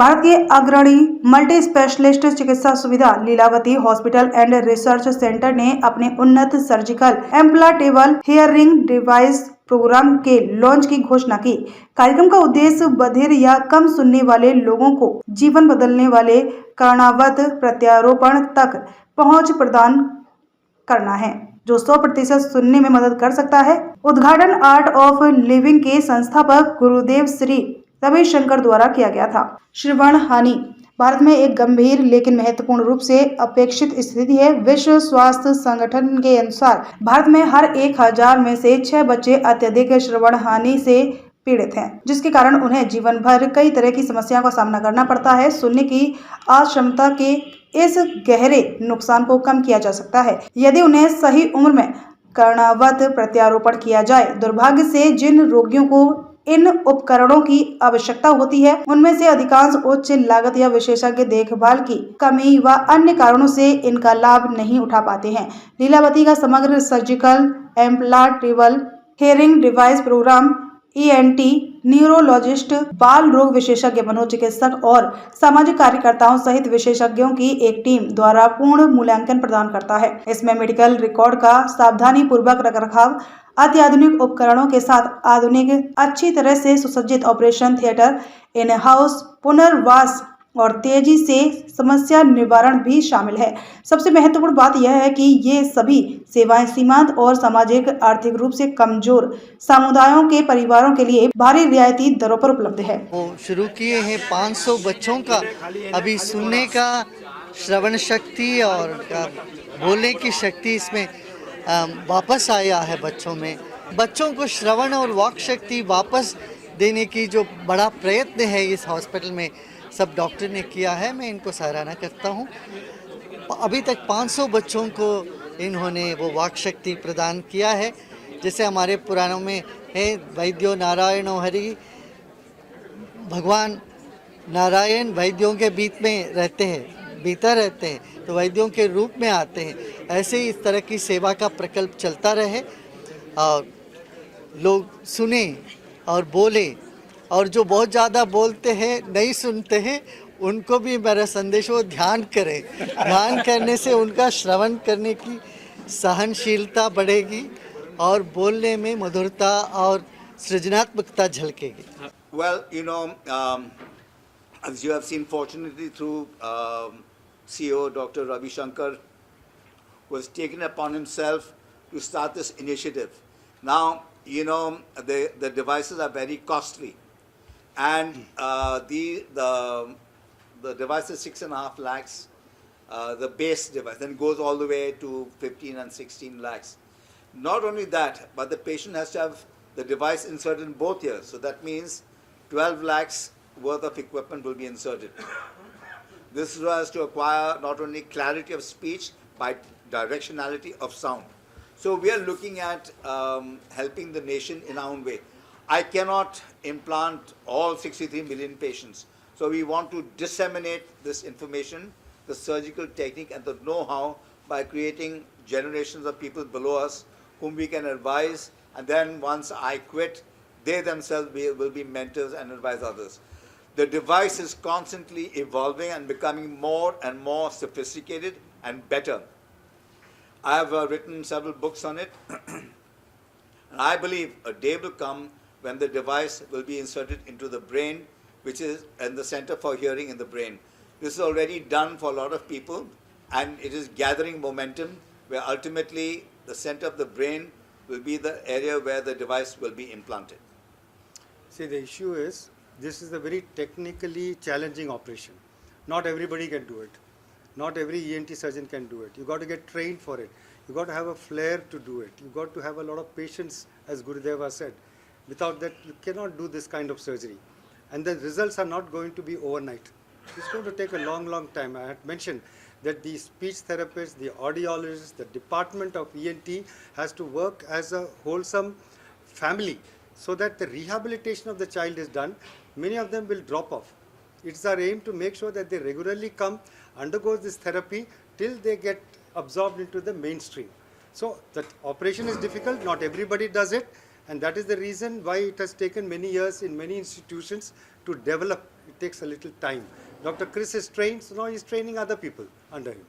भारत के अग्रणी multi specialist चिकित्सा सुविधा Lilavati hospital and research centre ने अपने उन्नत surgical implantable hearing device programme के लॉन्च की घोषणा की। कार्यक्रम का उद्देश्य बधिर या कम सुनने वाले लोगों को जीवन बदलने वाले कर्णावत प्रत्यारोपण तक पहुंच प्रदान करना है, जो 100% सुनने में मदद कर सकता है। उद्घाटन आर्ट ऑफ लिविंग के संस्थापक गुरुदेव श्री रविशंकर द्वारा किया गया था। श्रवण हानि भारत में एक गंभीर लेकिन महत्वपूर्ण रूप से अपेक्षित स्थिति है। विश्व स्वास्थ्य संगठन के अनुसार भारत में हर 1000 में से 6 बच्चे अत्यधिक श्रवण हानि से पीड़ित हैं, जिसके कारण उन्हें जीवन भर कई तरह की समस्याओं का सामना करना पड़ता है। सुनने की अक्षमता के इस गहरे नुकसान को कम किया जा सकता है यदि उन्हें सही उम्र में कर्णावत प्रत्यारोपण किया जाए। दुर्भाग्य से जिन रोगियों को इन उपकरणों की आवश्यकता होती है, उनमें से अधिकांश उच्च लागत या विशेषज्ञ देखभाल की कमी व अन्य कारणों से इनका लाभ नहीं उठा पाते हैं। लीलावती का समग्र surgical implantable hearing device programme ENT, neurologist, बाल रोग विशेषज्ञ, मनोचिकित्सक और सामाजिक कार्यकर्ताओं सहित विशेषज्ञों की एक टीम द्वारा पूर्ण मूल्यांकन प्रदान करता है। इसमें मेडिकल रिकॉर्ड का सावधानी पूर्वक रखरखाव, अत्याधुनिक उपकरणों के साथ आधुनिक अच्छी तरह से सुसज्जित ऑपरेशन थिएटर, इन हाउस पुनर्वास और तेजी से समस्या निवारण भी शामिल है। सबसे महत्वपूर्ण बात यह है कि ये सभी सेवाएं सीमांत और सामाजिक आर्थिक रूप से कमजोर समुदायों के परिवारों के लिए भारी रियायती दरों पर उपलब्ध है। वो शुरू किए हैं 500 बच्चों का अभी सुनने का, श्रवण शक्ति और बोलने की शक्ति इसमें वापस आया है बच्चों में। बच्चों को श्रवण और वाक शक्ति वापस देने की जो बड़ा प्रयत्न है इस हॉस्पिटल में सब डॉक्टर ने किया है, मैं इनको सराहना करता हूँ। अभी तक 500 बच्चों को इन्होंने वो वाक शक्ति प्रदान किया है। जैसे हमारे पुराणों में है, वैद्यो नारायणो हरि, भगवान नारायण वैद्यों के बीच में रहते हैं, भीतर रहते हैं, तो वैद्यों के रूप में आते हैं। ऐसे ही इस तरह की सेवा का प्रकल्प चलता रहे और लोग सुने और बोले, और जो बहुत ज़्यादा बोलते हैं नहीं सुनते हैं उनको भी मेरा संदेश वो ध्यान करें। ध्यान करने से उनका श्रवण करने की सहनशीलता बढ़ेगी और बोलने में मधुरता और सृजनात्मकता झलकेगी। Well, as you have seen, fortunately through CEO Dr. Ravi Shankar, who has taken upon himself to start this initiative. Now, the devices are very costly, and the device is 6.5 lakhs, the base device, then goes all the way to 15 and 16 lakhs. Not only that, but the patient has to have the device inserted in both ears. So that means 12 lakhs worth of equipment will be inserted. This was to acquire not only clarity of speech, but directionality of sound. So we are looking at helping the nation in our own way. I cannot implant all 63 million patients. So we want to disseminate this information, the surgical technique and the know-how by creating generations of people below us whom we can advise, and then once I quit, they themselves will be mentors and advise others. The device is constantly evolving and becoming more and more sophisticated and better. I have written several books on it, and I believe a day will come when the device will be inserted into the brain, which is in the center for hearing in the brain. This is already done for a lot of people, and it is gathering momentum where ultimately the center of the brain will be the area where the device will be implanted. See, the issue is, this is a very technically challenging operation. Not everybody can do it. Not every ENT surgeon can do it. You got to get trained for it. You got to have a flair to do it. You got to have a lot of patience, as Gurudeva said. Without that, you cannot do this kind of surgery. And the results are not going to be overnight. It's going to take a long, long time. I had mentioned that the speech therapists, the audiologists, the department of ENT has to work as a wholesome family so that the rehabilitation of the child is done. Many of them will drop off. It's our aim to make sure that they regularly come, undergo this therapy till they get absorbed into the mainstream. So the operation is difficult, not everybody does it, And that is the reason why it has taken many years in many institutions to develop. It takes a little time. Dr. Chris is trained, so now he's training other people under him.